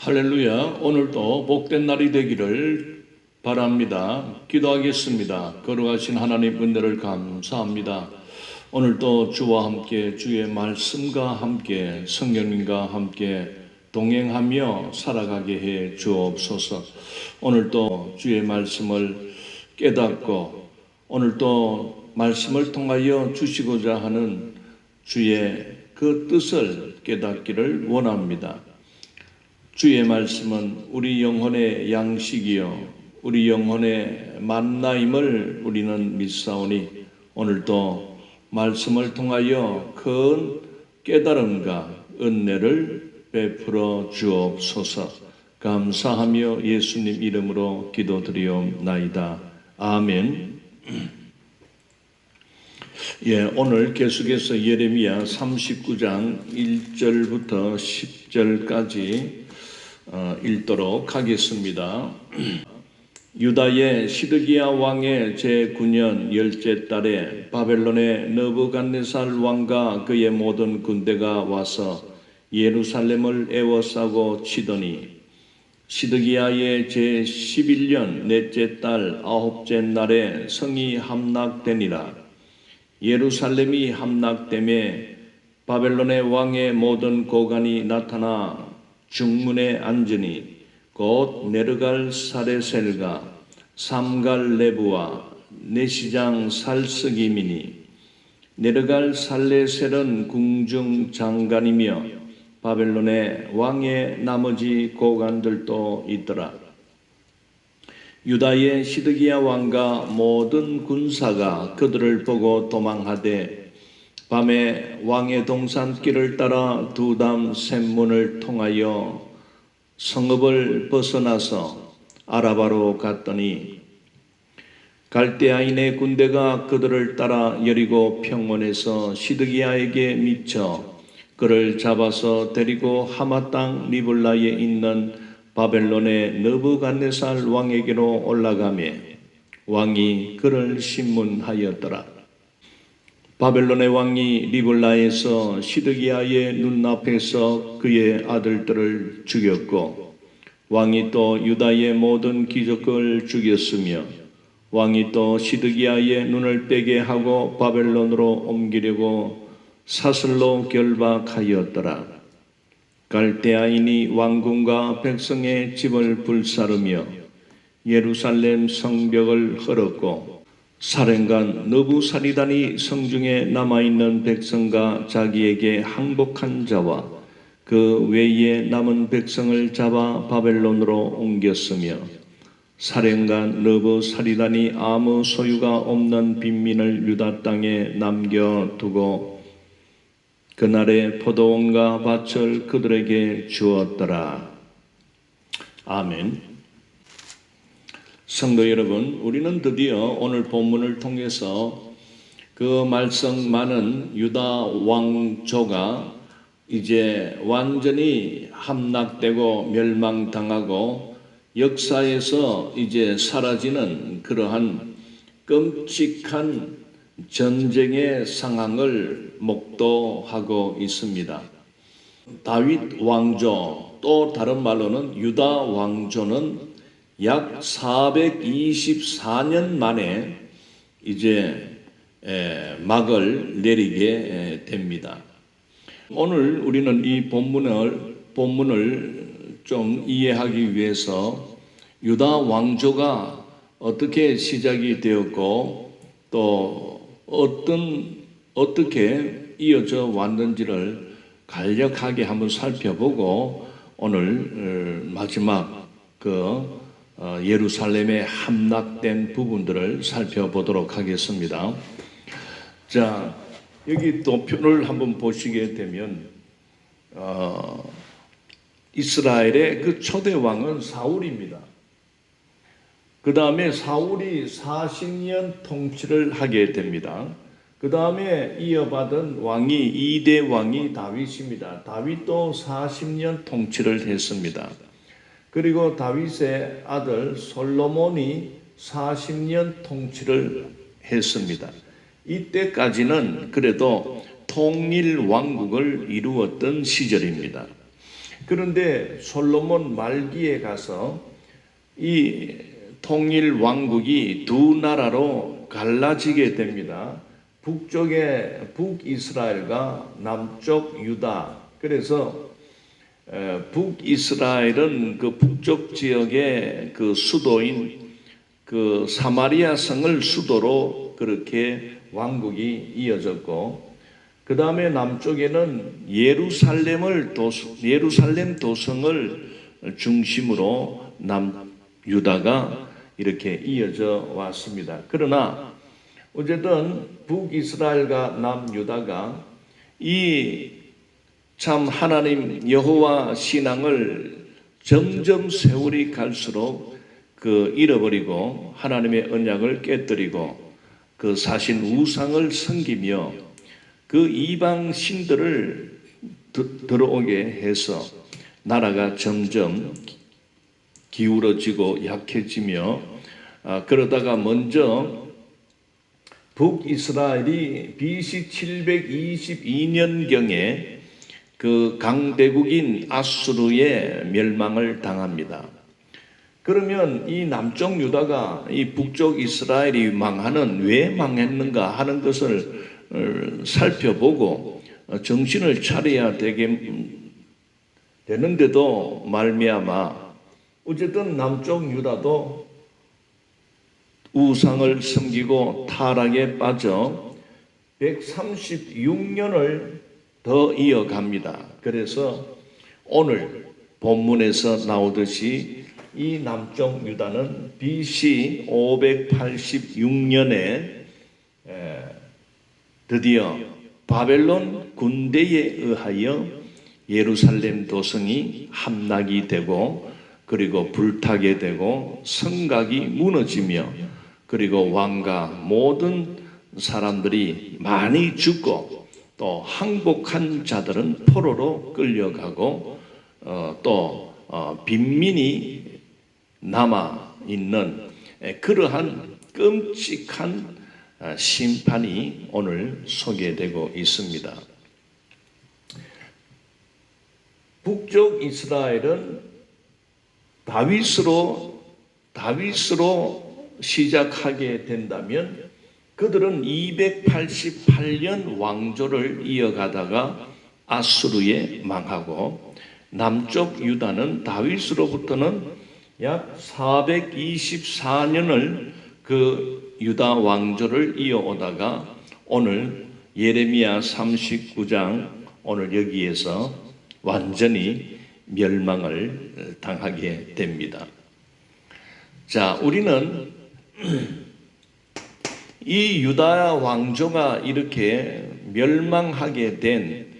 할렐루야. 오늘도 복된 날이 되기를 바랍니다. 기도하겠습니다. 거룩하신 하나님 은혜를 감사합니다. 오늘도 주와 함께 주의 말씀과 함께 성령님과 함께 동행하며 살아가게 해 주옵소서. 오늘도 주의 말씀을 깨닫고 오늘도 말씀을 통하여 주시고자 하는 주의 그 뜻을 깨닫기를 원합니다. 주의 말씀은 우리 영혼의 양식이요 우리 영혼의 만나임을 우리는 믿사오니 오늘도 말씀을 통하여 큰 깨달음과 은혜를 베풀어 주옵소서. 감사하며 예수님 이름으로 기도드리옵나이다. 아멘. 오늘 계속해서 예레미야 39장 1절부터 10절까지 읽도록 하겠습니다. 유다의 시드기야 왕의 제9년 열째 달에 바벨론의 느부갓네살 왕과 그의 모든 군대가 와서 예루살렘을 에워싸고 치더니 시드기야의 제11년 넷째 달 아홉째 날에 성이 함락되니라. 예루살렘이 함락됨에 바벨론의 왕의 모든 고관이 나타나 중문에 앉으니 곧 네르갈 사레셀과 삼갈 레브와 내시장 살스김이니 네르갈 살레셀은 궁중 장관이며 바벨론의 왕의 나머지 고관들도 있더라. 유다의 시드기야 왕과 모든 군사가 그들을 보고 도망하되 밤에 왕의 동산길을 따라 두담 샘문을 통하여 성읍을 벗어나서 아라바로 갔더니 갈대아인의 군대가 그들을 따라 여리고 평원에서 시드기야에게 미쳐 그를 잡아서 데리고 하마 땅 리블라에 있는 바벨론의 느부갓네살 왕에게로 올라가매 왕이 그를 신문하였더라. 바벨론의 왕이 리블라에서 시드기야의 눈앞에서 그의 아들들을 죽였고 왕이 또 유다의 모든 귀족을 죽였으며 왕이 또 시드기야의 눈을 빼게 하고 바벨론으로 옮기려고 사슬로 결박하였더라. 갈대아인이 왕궁과 백성의 집을 불사르며 예루살렘 성벽을 헐었고 사령관 느부사리단이 성중에 남아있는 백성과 자기에게 항복한 자와 그 외에 남은 백성을 잡아 바벨론으로 옮겼으며 사령관 느부사리단이 아무 소유가 없는 빈민을 유다 땅에 남겨두고 그날의 포도원과 밭을 그들에게 주었더라. 아멘. 성도 여러분, 우리는 드디어 오늘 본문을 통해서 그 말썽 많은 유다 왕조가 이제 완전히 함락되고 멸망당하고 역사에서 이제 사라지는 그러한 끔찍한 전쟁의 상황을 목도하고 있습니다. 다윗 왕조, 또 다른 말로는 유다 왕조는 약 424년 만에 이제 막을 내리게 됩니다. 오늘 우리는 이 본문을 좀 이해하기 위해서 유다 왕조가 어떻게 시작이 되었고 또 어떻게 이어져 왔는지를 간략하게 한번 살펴보고 오늘 마지막 예루살렘에 함락된 부분들을 살펴보도록 하겠습니다. 자, 여기 또 표를 한번 보시게 되면 이스라엘의 그 초대 왕은 사울입니다. 그 다음에 사울이 40년 통치를 하게 됩니다. 그 다음에 이어받은 왕이 2대 왕이 다윗입니다. 다윗도 40년 통치를 했습니다. 그리고 다윗의 아들 솔로몬이 40년 통치를 했습니다. 이때까지는 그래도 통일 왕국을 이루었던 시절입니다. 그런데 솔로몬 말기에 가서 이 통일 왕국이 두 나라로 갈라지게 됩니다. 북쪽에 북이스라엘과 남쪽 유다. 그래서 북이스라엘은 그 북쪽 지역의 그 수도인 그 사마리아 성을 수도로 그렇게 왕국이 이어졌고, 그 다음에 남쪽에는 예루살렘 도성을 중심으로 남유다가 이렇게 이어져 왔습니다. 그러나 어쨌든 북이스라엘과 남유다가 이 참 하나님 여호와 신앙을 점점 세월이 갈수록 그 잃어버리고 하나님의 언약을 깨뜨리고 그 사신 우상을 섬기며 그 이방 신들을 들어오게 해서 나라가 점점 기울어지고 약해지며, 그러다가 먼저 북이스라엘이 BC 722년경에 그 강대국인 아수르의 멸망을 당합니다. 그러면 이 남쪽 유다가 이 북쪽 이스라엘이 망하는 왜 망했는가 하는 것을 살펴보고 정신을 차려야 되는데도 말미암아 어쨌든 남쪽 유다도 우상을 섬기고 타락에 빠져 136년을 더 이어갑니다. 그래서 오늘 본문에서 나오듯이 이 남쪽 유다는 BC 586년에 드디어 바벨론 군대에 의하여 예루살렘 도성이 함락이 되고, 그리고 불타게 되고 성곽이 무너지며, 그리고 왕과 모든 사람들이 많이 죽고 또 항복한 자들은 포로로 끌려가고 또 빈민이 남아 있는 그러한 끔찍한 심판이 오늘 소개되고 있습니다. 북쪽 이스라엘은 다윗으로 시작하게 된다면 그들은 288년 왕조를 이어가다가 아수르에 망하고, 남쪽 유다는 다윗으로부터는 약 424년을 그 유다 왕조를 이어오다가 오늘 예레미야 39장 오늘 여기에서 완전히 멸망을 당하게 됩니다. 자, 우리는 이 유다 왕조가 이렇게 멸망하게 된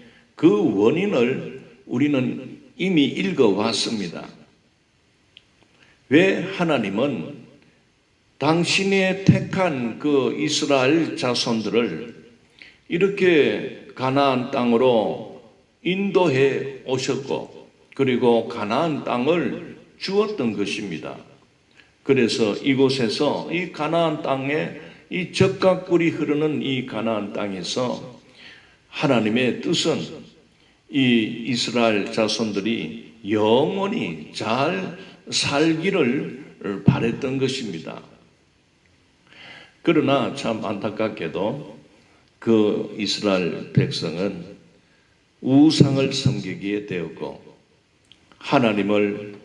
그 원인을 우리는 이미 읽어왔습니다. 왜 하나님은 당신의 택한 그 이스라엘 자손들을 이렇게 가나안 땅으로 인도해 오셨고, 그리고 가나안 땅을 주었던 것입니다. 그래서 이곳에서 이 가나안 땅에 이 젖과 꿀이 흐르는 이 가나안 땅에서 하나님의 뜻은 이 이스라엘 자손들이 영원히 잘 살기를 바랬던 것입니다. 그러나 참 안타깝게도 그 이스라엘 백성은 우상을 섬기게 되었고, 하나님을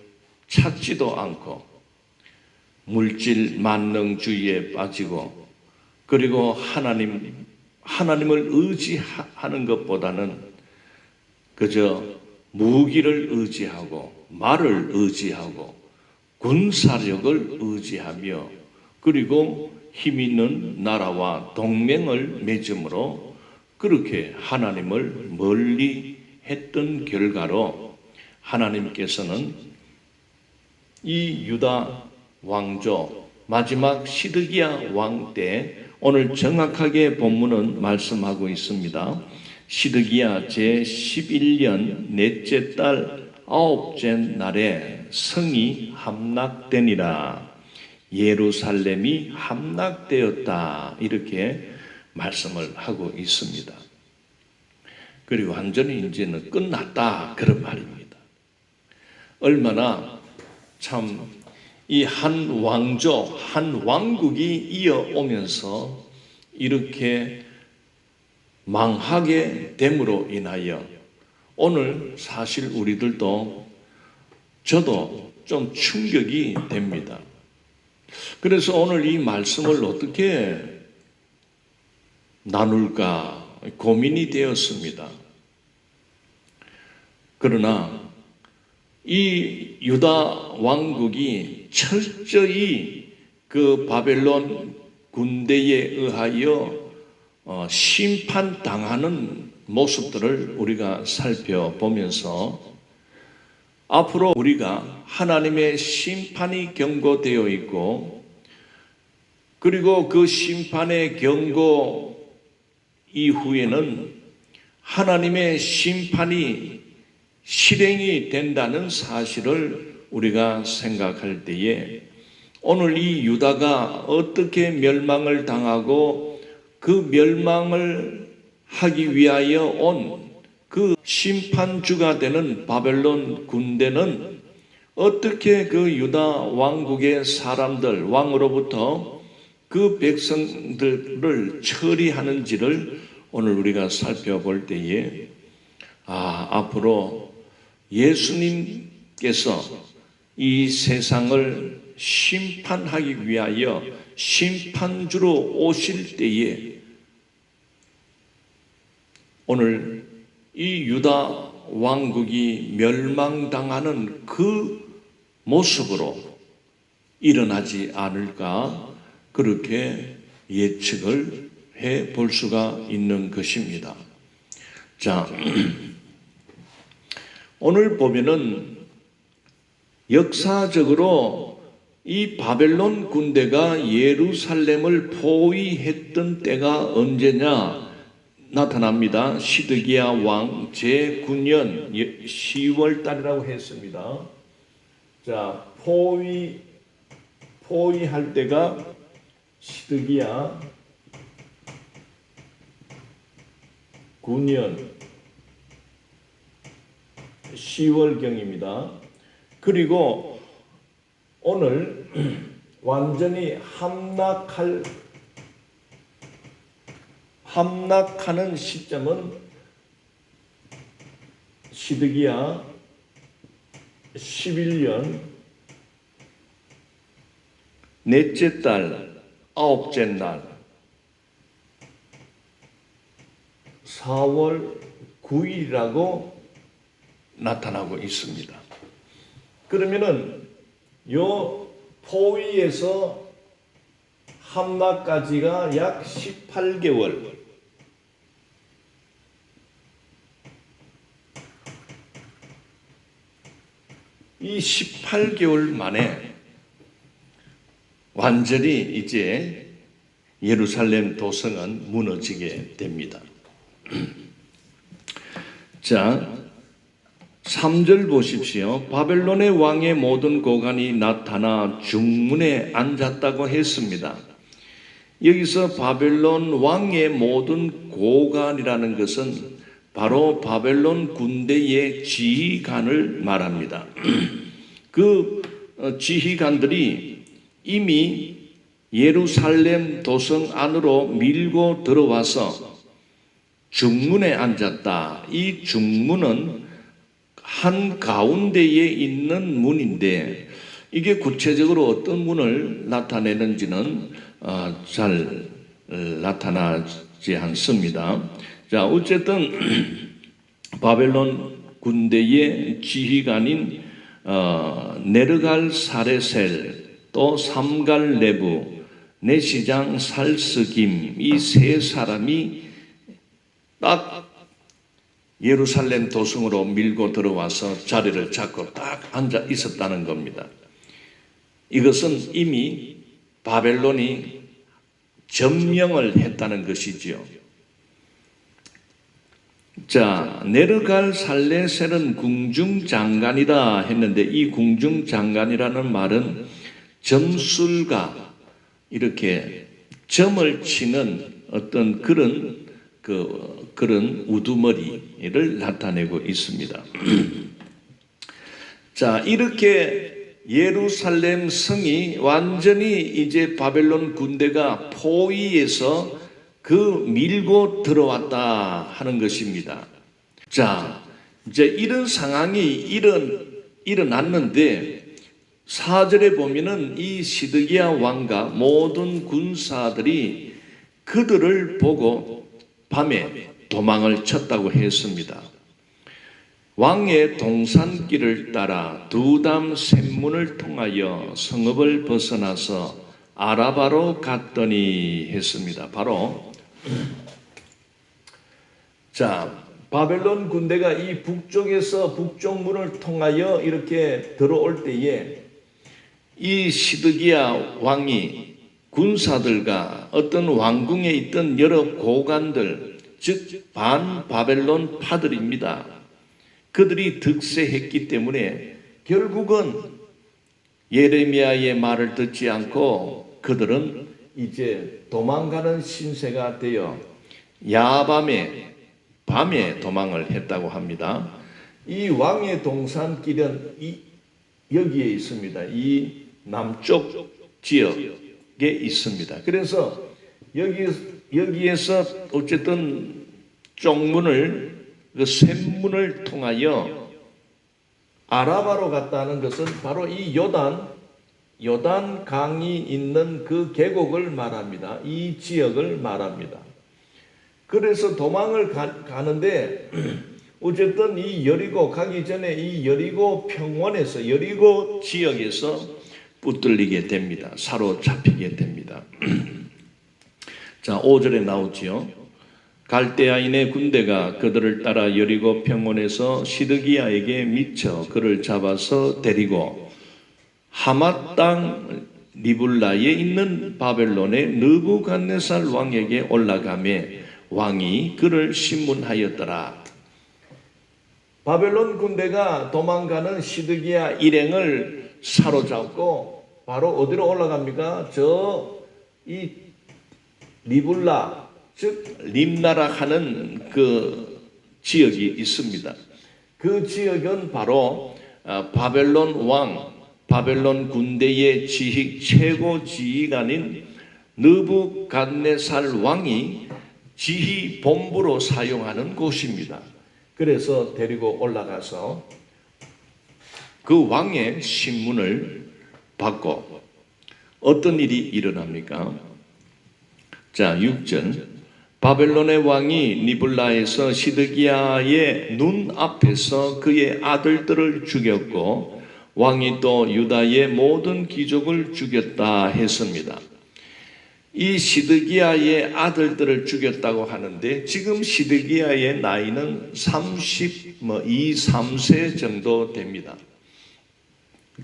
찾지도 않고 물질 만능주의에 빠지고, 그리고 하나님을 의지하는 것보다는 그저 무기를 의지하고 말을 의지하고 군사력을 의지하며, 그리고 힘 있는 나라와 동맹을 맺음으로 그렇게 하나님을 멀리 했던 결과로 하나님께서는 이 유다 왕조 마지막 시드기야 왕 때, 오늘 정확하게 본문은 말씀하고 있습니다. 시드기야 제11년 넷째 달 9째 날에 성이 함락되니라. 예루살렘이 함락되었다. 이렇게 말씀을 하고 있습니다. 그리고 완전히 이제는 끝났다. 그런 말입니다. 얼마나 참 이 한 왕조, 한 왕국이 이어오면서 이렇게 망하게 됨으로 인하여 오늘 사실 우리들도 저도 좀 충격이 됩니다. 그래서 오늘 이 말씀을 어떻게 나눌까 고민이 되었습니다. 그러나 이 유다 왕국이 철저히 그 바벨론 군대에 의하여 심판당하는 모습들을 우리가 살펴보면서 앞으로 우리가 하나님의 심판이 경고되어 있고, 그리고 그 심판의 경고 이후에는 하나님의 심판이 실행이 된다는 사실을 우리가 생각할 때에 오늘 이 유다가 어떻게 멸망을 당하고 그 멸망을 하기 위하여 온 그 심판주가 되는 바벨론 군대는 어떻게 그 유다 왕국의 사람들, 왕으로부터 그 백성들을 처리하는지를 오늘 우리가 살펴볼 때에 앞으로 예수님께서 이 세상을 심판하기 위하여 심판주로 오실 때에 오늘 이 유다 왕국이 멸망당하는 그 모습으로 일어나지 않을까, 그렇게 예측을 해 볼 수가 있는 것입니다. 자, 오늘 보면은 역사적으로 이 바벨론 군대가 예루살렘을 포위했던 때가 언제냐 나타납니다. 시드기야 왕 제9년 10월 달이라고 했습니다. 자, 포위할 때가 시드기야 9년 10월경입니다. 그리고 오늘 완전히 함락하는 시점은 시드기야 11년 넷째 달 9째 날 4월 9일이라고 나타나고 있습니다. 그러면은 요 포위에서 함락까지가 약 18개월, 이 18개월 만에 완전히 이제 예루살렘 도성은 무너지게 됩니다. 자, 3절 보십시오. 바벨론의 왕의 모든 고관이 나타나 중문에 앉았다고 했습니다. 여기서 바벨론 왕의 모든 고관이라는 것은 바로 바벨론 군대의 지휘관을 말합니다. 그 지휘관들이 이미 예루살렘 도성 안으로 밀고 들어와서 중문에 앉았다. 이 중문은 한 가운데에 있는 문인데 이게 구체적으로 어떤 문을 나타내는지는 잘 나타나지 않습니다. 자, 어쨌든 바벨론 군대의 지휘관인 네르갈 사레셀, 또 삼갈 네부, 내시장 살스김, 이 세 사람이 딱 예루살렘 도성으로 밀고 들어와서 자리를 잡고 딱 앉아 있었다는 겁니다. 이것은 이미 바벨론이 점령을 했다는 것이지요. 자, 네르갈 살레셀은 궁중장관이다 했는데 이 궁중장관이라는 말은 점술가, 이렇게 점을 치는 어떤 그런 우두머리를 나타내고 있습니다. 자, 이렇게 예루살렘 성이 완전히 이제 바벨론 군대가 포위해서 그 밀고 들어왔다 하는 것입니다. 자, 이제 이런 상황이 일어났는데 4절에 보면은 이 시드기야 왕과 모든 군사들이 그들을 보고 밤에 도망을 쳤다고 했습니다. 왕의 동산길을 따라 두담 샘문을 통하여 성읍을 벗어나서 아라바로 갔더니 했습니다. 바로 자, 바벨론 군대가 이 북쪽에서 북쪽문을 통하여 이렇게 들어올 때에 이 시드기야 왕이 군사들과 어떤 왕궁에 있던 여러 고관들, 즉 반바벨론 파들입니다. 그들이 득세했기 때문에 결국은 예레미야의 말을 듣지 않고 그들은 이제 도망가는 신세가 되어 밤에 도망을 했다고 합니다. 이 왕의 동산길은 여기에 있습니다. 이 남쪽 지역에 있습니다. 그래서 여기에서 어쨌든 쪽문을 그 샘문을 통하여 아라바로 갔다는 것은 바로 이 요단 강이 있는 그 계곡을 말합니다. 이 지역을 말합니다. 그래서 도망을 가는데 어쨌든 이 여리고 가기 전에 이 여리고 평원에서 여리고 지역에서 붙들리게 됩니다. 사로잡히게 됩니다. 자, 5절에 나오지요. 갈대아인의 군대가 그들을 따라 여리고 평원에서 시드기야에게 미쳐 그를 잡아서 데리고 하맛 땅 리블라에 있는 바벨론의 느부갓네살 왕에게 올라가매 왕이 그를 신문하였더라. 바벨론 군대가 도망가는 시드기야 일행을 사로잡고 바로 어디로 올라갑니까? 이 리블라 즉 림나라 하는 그 지역이 있습니다. 그 지역은 바로 바벨론 군대의 최고 지휘관인 느부갓네살 왕이 지휘 본부로 사용하는 곳입니다. 그래서 데리고 올라가서 그 왕의 신문을 받고 어떤 일이 일어납니까? 자, 6절. 바벨론의 왕이 니블라에서 시드기야의 눈 앞에서 그의 아들들을 죽였고 왕이 또 유다의 모든 귀족을 죽였다 했습니다. 이 시드기야의 아들들을 죽였다고 하는데 지금 시드기야의 나이는 3세 정도 됩니다.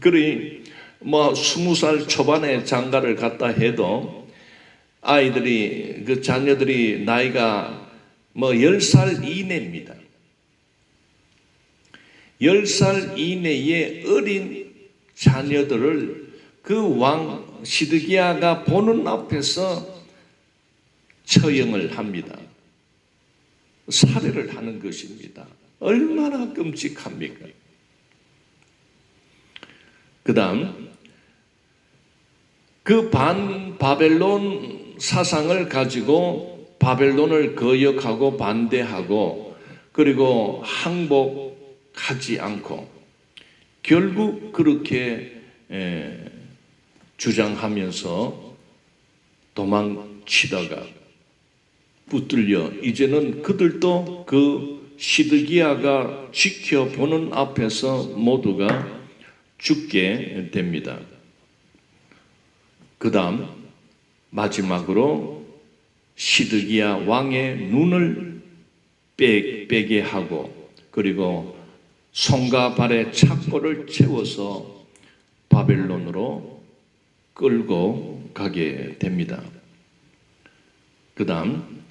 그러니 20살 초반에 장가를 갔다 해도 아이들이 그 자녀들이 나이가 10살 이내입니다. 10살 이내의 어린 자녀들을 그 왕 시드기야가 보는 앞에서 처형을 합니다. 살해를 하는 것입니다. 얼마나 끔찍합니까? 그 다음 그 반바벨론 사상을 가지고 바벨론을 거역하고 반대하고 그리고 항복하지 않고 결국 그렇게 주장하면서 도망치다가 붙들려 이제는 그들도 그 시드기야가 지켜보는 앞에서 모두가 죽게 됩니다. 그 다음 마지막으로 시드기야 왕의 눈을 빼게 하고 그리고 손과 발에 착고를 채워서 바벨론으로 끌고 가게 됩니다. 그 다음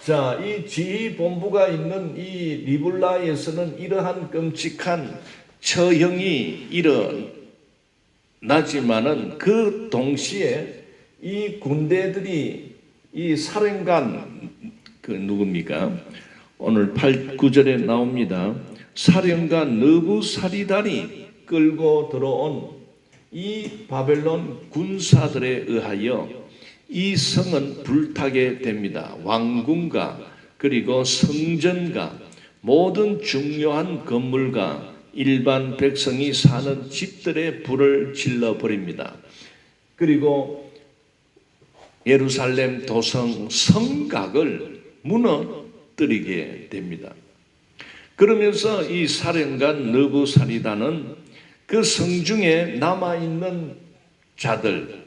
자, 이 지휘본부가 있는 이 리블라에서는 이러한 끔찍한 처형이 일어나지만은 그 동시에 이 군대들이 이 사령관 그 누굽니까? 오늘 9절에 나옵니다. 사령가 느부사리단이 끌고 들어온 이 바벨론 군사들에 의하여 이 성은 불타게 됩니다. 왕궁과 그리고 성전과 모든 중요한 건물과 일반 백성이 사는 집들에 불을 질러버립니다. 그리고 예루살렘 도성 성곽을 무너뜨리게 됩니다. 그러면서 이 사령관 느부사리단은 그 성중에 남아있는 자들,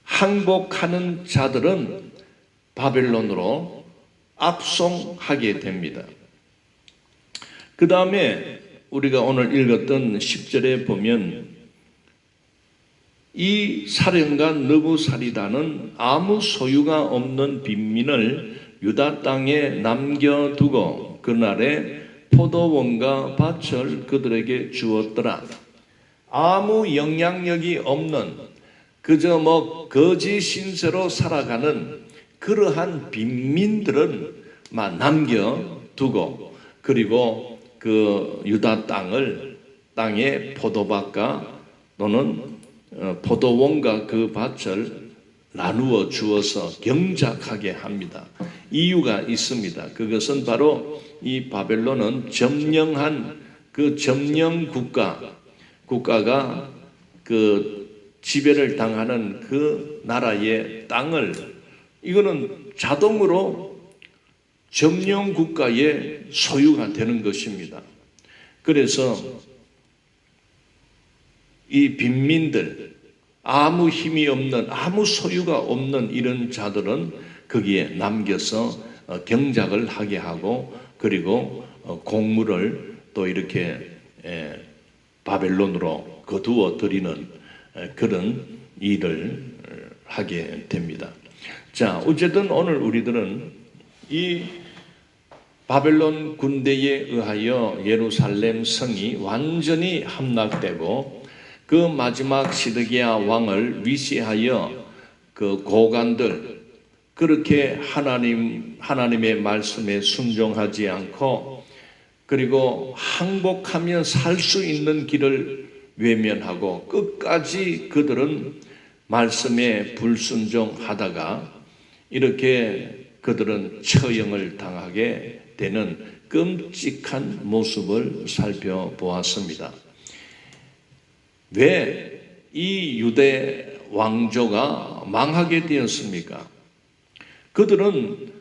항복하는 자들은 바벨론으로 압송하게 됩니다. 그 다음에 우리가 오늘 읽었던 10절에 보면 이 사령관 느부사리단은 아무 소유가 없는 빈민을 유다 땅에 남겨두고 그날에 포도원과 밭을 그들에게 주었더라. 아무 영향력이 없는 그저 거지 신세로 살아가는 그러한 빈민들은 남겨두고 그리고 그 유다 땅에 포도밭과 또는 포도원과 그 밭을 나누어 주어서 경작하게 합니다. 이유가 있습니다. 그것은 바로 이 바벨론은 점령한 그 점령 국가가 그 지배를 당하는 그 나라의 땅을 이거는 자동으로 점령 국가의 소유가 되는 것입니다. 그래서 이 빈민들, 아무 힘이 없는, 아무 소유가 없는 이런 자들은 거기에 남겨서 경작을 하게 하고 그리고 곡물을 또 이렇게 바벨론으로 거두어 들이는 그런 일을 하게 됩니다. 자, 어쨌든 오늘 우리들은 이 바벨론 군대에 의하여 예루살렘 성이 완전히 함락되고 그 마지막 시드기야 왕을 위시하여 그 고관들 그렇게 하나님의 말씀에 순종하지 않고 그리고 항복하면 살 수 있는 길을 외면하고 끝까지 그들은 말씀에 불순종하다가 이렇게 그들은 처형을 당하게 되는 끔찍한 모습을 살펴보았습니다. 왜 이 유대 왕조가 망하게 되었습니까? 그들은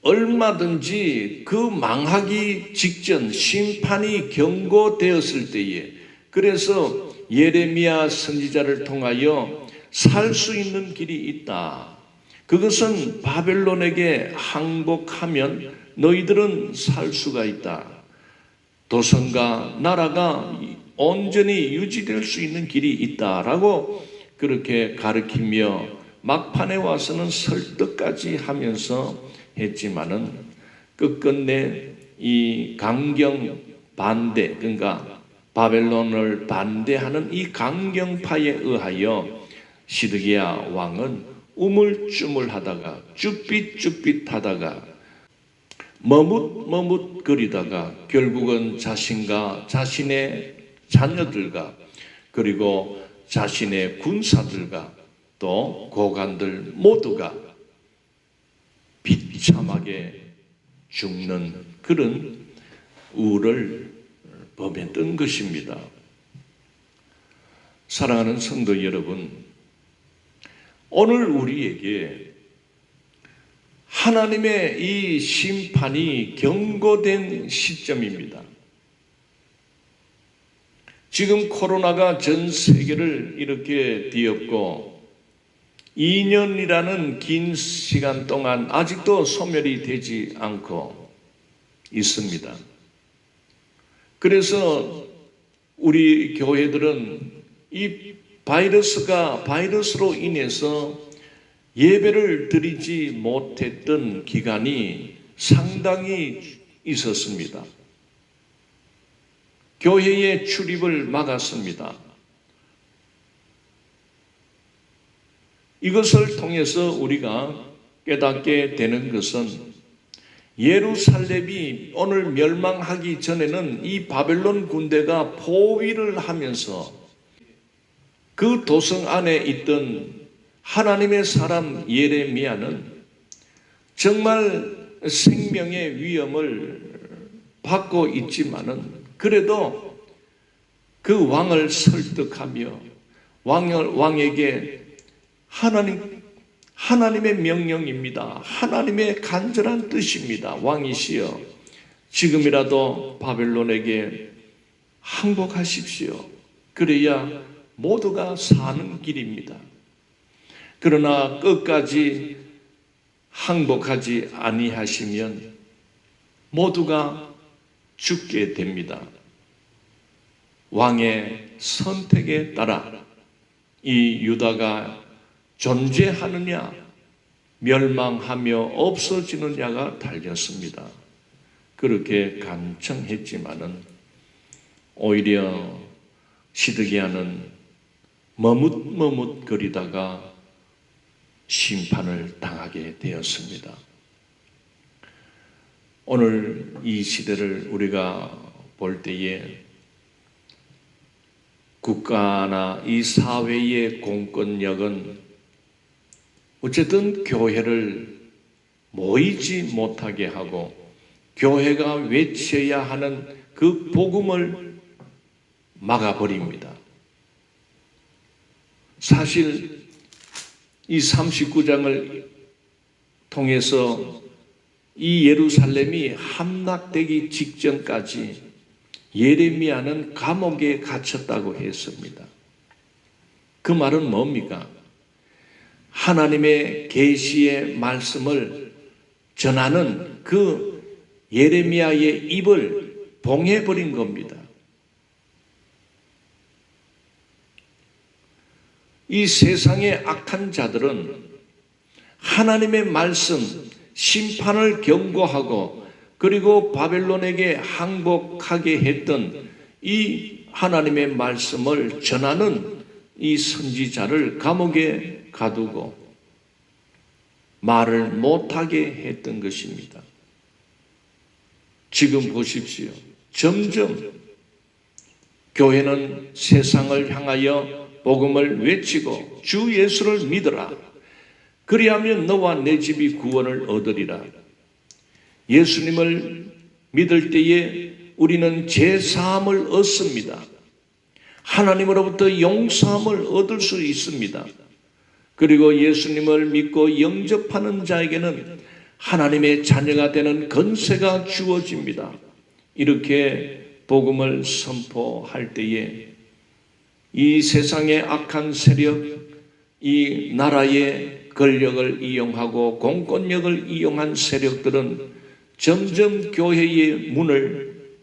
얼마든지 그 망하기 직전 심판이 경고되었을 때에 그래서 예레미야 선지자를 통하여 살 수 있는 길이 있다. 그것은 바벨론에게 항복하면 너희들은 살 수가 있다. 도성과 나라가 온전히 유지될 수 있는 길이 있다라고 그렇게 가르치며 막판에 와서는 설득까지 하면서 했지만은 끝끝내 이 강경 반대 그러니까 바벨론을 반대하는 이 강경파에 의하여 시드기야 왕은 우물쭈물하다가 쭈삣쭈삣하다가 머뭇머뭇거리다가 결국은 자신과 자신의 자녀들과 그리고 자신의 군사들과 또 고관들 모두가 비참하게 죽는 그런 우를 범했던 것입니다. 사랑하는 성도 여러분, 오늘 우리에게 하나님의 이 심판이 경고된 시점입니다. 지금 코로나가 전 세계를 이렇게 뒤엎고 2년이라는 긴 시간 동안 아직도 소멸이 되지 않고 있습니다. 그래서 우리 교회들은 이 바이러스로 인해서 예배를 드리지 못했던 기간이 상당히 있었습니다. 교회의 출입을 막았습니다. 이것을 통해서 우리가 깨닫게 되는 것은 예루살렘이 오늘 멸망하기 전에는 이 바벨론 군대가 포위를 하면서 그 도성 안에 있던 하나님의 사람 예레미야는 정말 생명의 위험을 받고 있지만은 그래도 그 왕을 설득하며 왕에게 하나님의 명령입니다. 하나님의 간절한 뜻입니다. 왕이시여, 지금이라도 바벨론에게 항복하십시오. 그래야 모두가 사는 길입니다. 그러나 끝까지 항복하지 아니하시면 모두가 죽게 됩니다. 왕의 선택에 따라 이 유다가 존재하느냐 멸망하며 없어지느냐가 달렸습니다. 그렇게 간청했지만은 오히려 시드기야는 머뭇머뭇거리다가 심판을 당하게 되었습니다. 오늘 이 시대를 우리가 볼 때에 국가나 이 사회의 공권력은 어쨌든 교회를 모이지 못하게 하고 교회가 외쳐야 하는 그 복음을 막아버립니다. 사실 이 39장을 통해서 이 예루살렘이 함락되기 직전까지 예레미야는 감옥에 갇혔다고 했습니다. 그 말은 뭡니까? 하나님의 계시의 말씀을 전하는 그 예레미야의 입을 봉해버린 겁니다. 이 세상의 악한 자들은 하나님의 말씀, 심판을 경고하고 그리고 바벨론에게 항복하게 했던 이 하나님의 말씀을 전하는 이 선지자를 감옥에 가두고 말을 못하게 했던 것입니다. 지금 보십시오. 점점 교회는 세상을 향하여 복음을 외치고 주 예수를 믿어라. 그리하면 너와 내 집이 구원을 얻으리라. 예수님을 믿을 때에 우리는 죄사함을 얻습니다. 하나님으로부터 용서함을 얻을 수 있습니다. 그리고 예수님을 믿고 영접하는 자에게는 하나님의 자녀가 되는 권세가 주어집니다. 이렇게 복음을 선포할 때에 이 세상의 악한 세력, 이 나라의 권력을 이용하고 공권력을 이용한 세력들은 점점 교회의 문을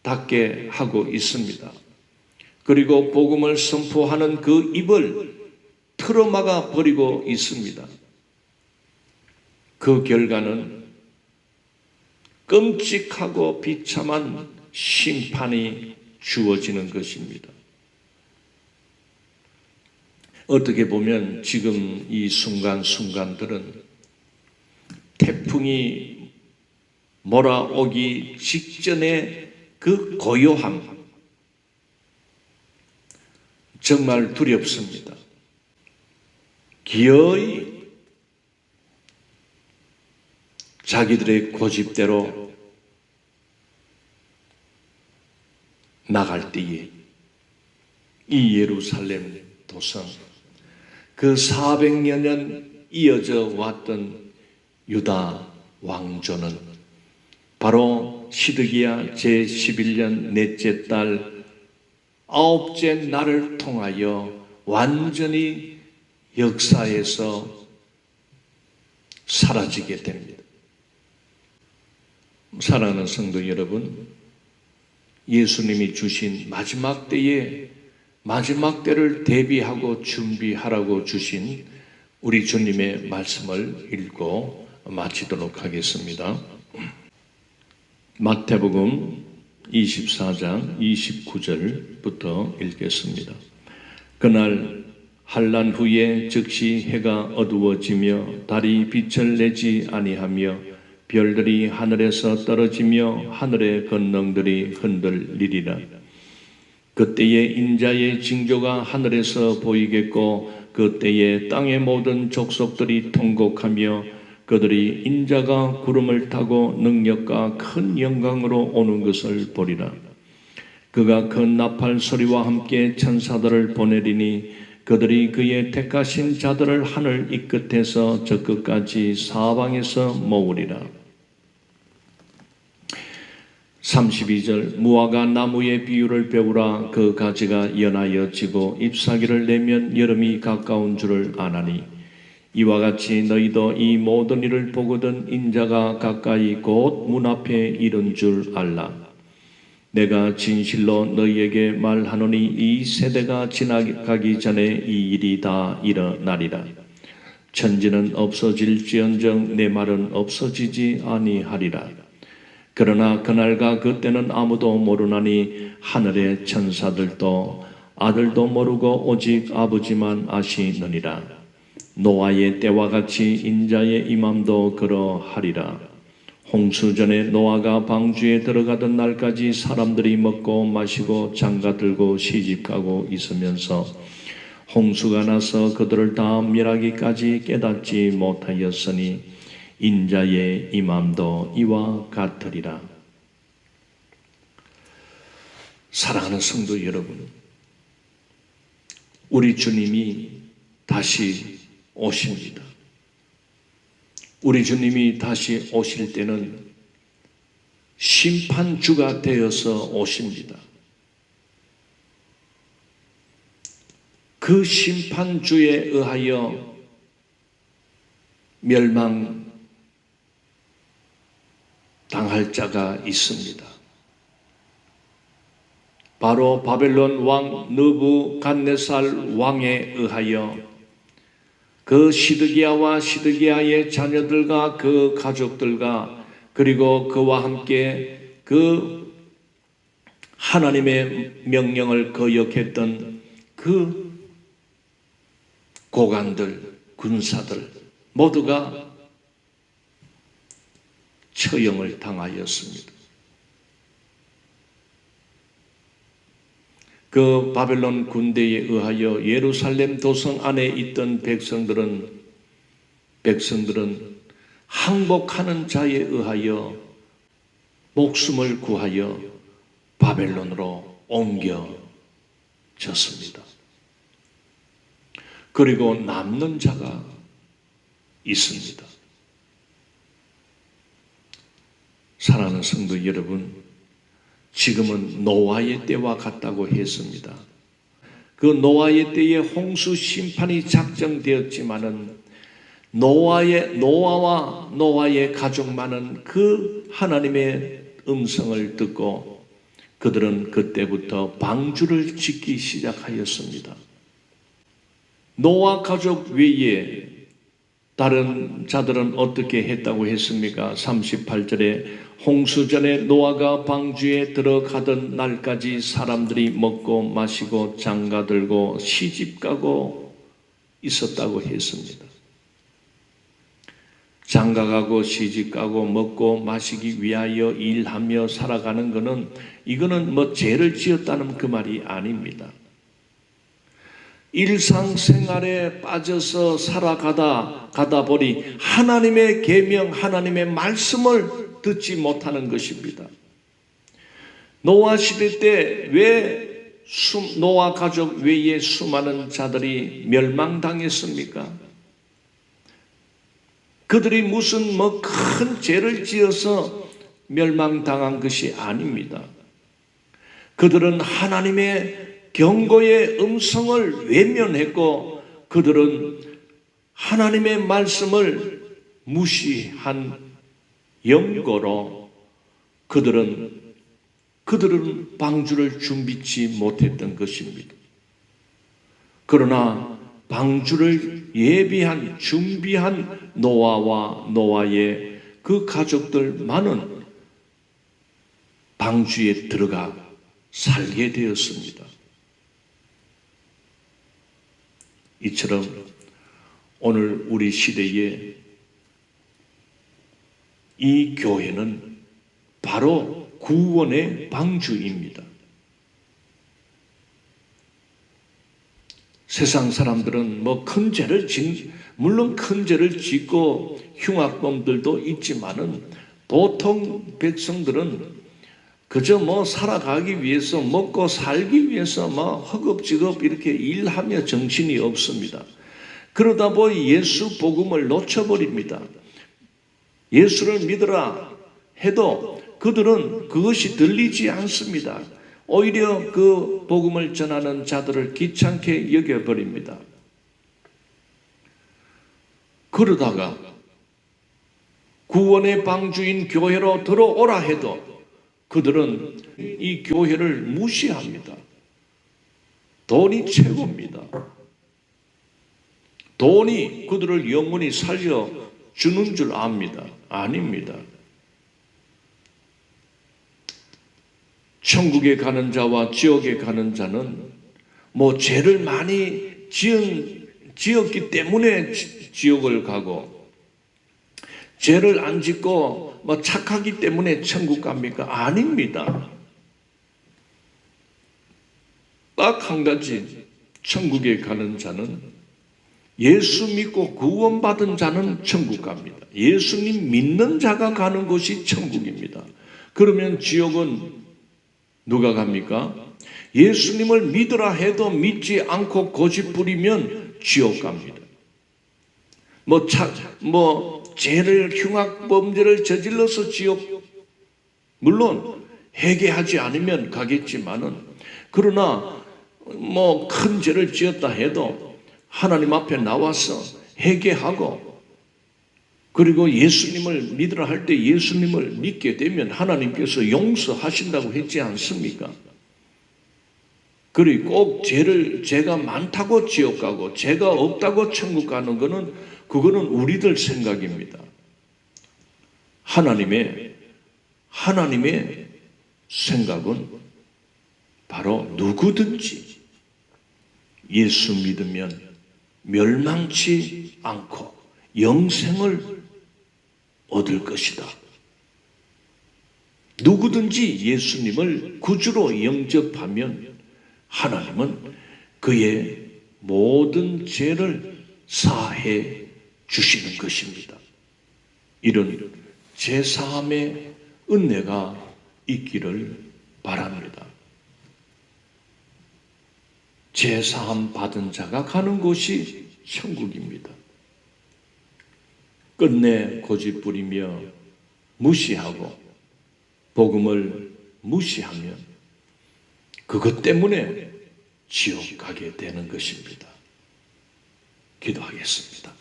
닫게 하고 있습니다. 그리고 복음을 선포하는 그 입을 틀어막아 버리고 있습니다. 그 결과는 끔찍하고 비참한 심판이 주어지는 것입니다. 어떻게 보면 지금 이 순간순간들은 태풍이 몰아오기 직전에 그 고요함, 정말 두렵습니다. 기어이 자기들의 고집대로 나갈 때에 이 예루살렘 도성, 그 400여 년 이어져 왔던 유다 왕조는 바로 시드기야 제11년 넷째 달 9째 날을 통하여 완전히 역사에서 사라지게 됩니다. 사랑하는 성도 여러분, 예수님이 주신 마지막 때에 마지막 때를 대비하고 준비하라고 주신 우리 주님의 말씀을 읽고 마치도록 하겠습니다. 마태복음 24장 29절부터 읽겠습니다. 그날 한란 후에 즉시 해가 어두워지며 달이 빛을 내지 아니하며 별들이 하늘에서 떨어지며 하늘의 권능들이 흔들리리라. 그때에 인자의 징조가 하늘에서 보이겠고 그때에 땅의 모든 족속들이 통곡하며 그들이 인자가 구름을 타고 능력과 큰 영광으로 오는 것을 보리라. 그가 큰 나팔 소리와 함께 천사들을 보내리니 그들이 그의 택하신 자들을 하늘 이 끝에서 저 끝까지 사방에서 모으리라. 32절 무화과 나무의 비유를 배우라. 그 가지가 연하여 지고 잎사귀를 내면 여름이 가까운 줄을 아나니 이와 같이 너희도 이 모든 일을 보거든 인자가 가까이 곧 문 앞에 이른 줄 알라. 내가 진실로 너희에게 말하노니 이 세대가 지나가기 전에 이 일이 다 일어나리라. 천지는 없어질지언정 내 말은 없어지지 아니하리라. 그러나 그날과 그때는 아무도 모르나니 하늘의 천사들도 아들도 모르고 오직 아버지만 아시느니라. 노아의 때와 같이 인자의 임함도 그러하리라. 홍수전에 노아가 방주에 들어가던 날까지 사람들이 먹고 마시고 장가들고 시집가고 있으면서 홍수가 나서 그들을 다 멸하기까지 깨닫지 못하였으니 인자의 임함도 이와 같으리라. 사랑하는 성도 여러분, 우리 주님이 다시 오십니다. 우리 주님이 다시 오실 때는 심판주가 되어서 오십니다. 그 심판주에 의하여 멸망 당할 자가 있습니다. 바로 바벨론 왕 느부갓네살 왕에 의하여 그 시드기야와 시드기야의 자녀들과 그 가족들과 그리고 그와 함께 그 하나님의 명령을 거역했던 그 고관들, 군사들 모두가 처형을 당하였습니다. 그 바벨론 군대에 의하여 예루살렘 도성 안에 있던 백성들은 항복하는 자에 의하여 목숨을 구하여 바벨론으로 옮겨졌습니다. 그리고 남는 자가 있습니다. 사랑하는 성도 여러분, 지금은 노아의 때와 같다고 했습니다. 그 노아의 때에 홍수 심판이 작정되었지만은 노아와 노아의 가족만은 그 하나님의 음성을 듣고 그들은 그때부터 방주를 짓기 시작하였습니다. 노아 가족 외에 다른 자들은 어떻게 했다고 했습니까? 38절에 홍수전에 노아가 방주에 들어가던 날까지 사람들이 먹고 마시고 장가들고 시집가고 있었다고 했습니다. 장가가고 시집가고 먹고 마시기 위하여 일하며 살아가는 것은 이거는 죄를 지었다는 그 말이 아닙니다. 일상생활에 빠져서 살아가다 보니 하나님의 계명, 하나님의 말씀을 듣지 못하는 것입니다. 노아 시대 때 왜 노아 가족 외에 수많은 자들이 멸망당했습니까? 그들이 무슨 큰 죄를 지어서 멸망당한 것이 아닙니다. 그들은 하나님의 경고의 음성을 외면했고 그들은 하나님의 말씀을 무시한 영고로 그들은 방주를 준비치 못했던 것입니다. 그러나 방주를 준비한 노아와 노아의 그 가족들만은 방주에 들어가 살게 되었습니다. 이처럼 오늘 우리 시대에 이 교회는 바로 구원의 방주입니다. 세상 사람들은 큰 죄를 물론 큰 죄를 짓고 흉악범들도 있지만은 보통 백성들은 그저 살아가기 위해서, 먹고 살기 위해서 허겁지겁 이렇게 일하며 정신이 없습니다. 그러다 보니 예수 복음을 놓쳐버립니다. 예수를 믿으라 해도 그들은 그것이 들리지 않습니다. 오히려 그 복음을 전하는 자들을 귀찮게 여겨버립니다. 그러다가 구원의 방주인 교회로 들어오라 해도 그들은 이 교회를 무시합니다. 돈이 최고입니다. 돈이 그들을 영원히 살려주는 줄 압니다. 아닙니다. 천국에 가는 자와 지옥에 가는 자는 죄를 많이 지었기 때문에 지옥을 가고, 죄를 안 짓고 착하기 때문에 천국 갑니까? 아닙니다. 딱 한 가지, 천국에 가는 자는 예수 믿고 구원받은 자는 천국 갑니다. 예수님 믿는 자가 가는 곳이 천국입니다. 그러면 지옥은 누가 갑니까? 예수님을 믿으라 해도 믿지 않고 고집 부리면 지옥 갑니다. 죄를, 흉악범죄를 저질러서 지옥, 물론 회개하지 않으면 가겠지만은, 그러나 큰 죄를 지었다 해도 하나님 앞에 나와서 회개하고, 그리고 예수님을 믿으라 할 때 예수님을 믿게 되면 하나님께서 용서하신다고 했지 않습니까? 그리고 꼭 죄가 많다고 지옥 가고 죄가 없다고 천국 가는 그거는 우리들 생각입니다. 하나님의 생각은 바로 누구든지 예수 믿으면 멸망치 않고 영생을 얻을 것이다. 누구든지 예수님을 구주로 영접하면 하나님은 그의 모든 죄를 사해 주시는 것입니다. 이런 제사함의 은혜가 있기를 바랍니다. 제사함 받은 자가 가는 곳이 천국입니다. 끝내 고집부리며 무시하고 복음을 무시하면 그것 때문에 지옥 가게 되는 것입니다. 기도하겠습니다.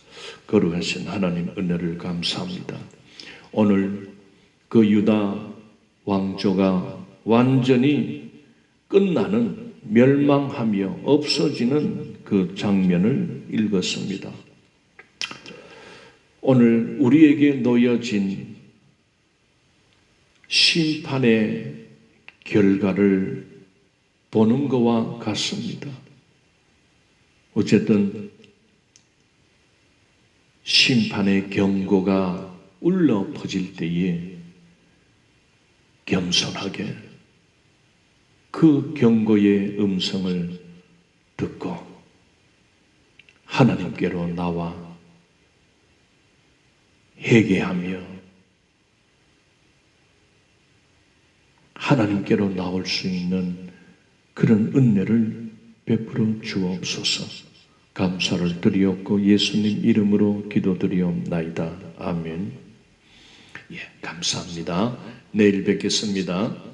거룩하신 하나님 은혜를 감사합니다. 오늘 그 유다 왕조가 완전히 끝나는, 멸망하며 없어지는 그 장면을 읽었습니다. 오늘 우리에게 놓여진 심판의 결과를 보는 것과 같습니다. 어쨌든 심판의 경고가 울려 퍼질 때에 겸손하게 그 경고의 음성을 듣고 하나님께로 나와 회개하며 하나님께로 나올 수 있는 그런 은혜를 베풀어 주옵소서. 감사를 드리옵고 예수님 이름으로 기도드리옵나이다. 아멘. 감사합니다. 내일 뵙겠습니다.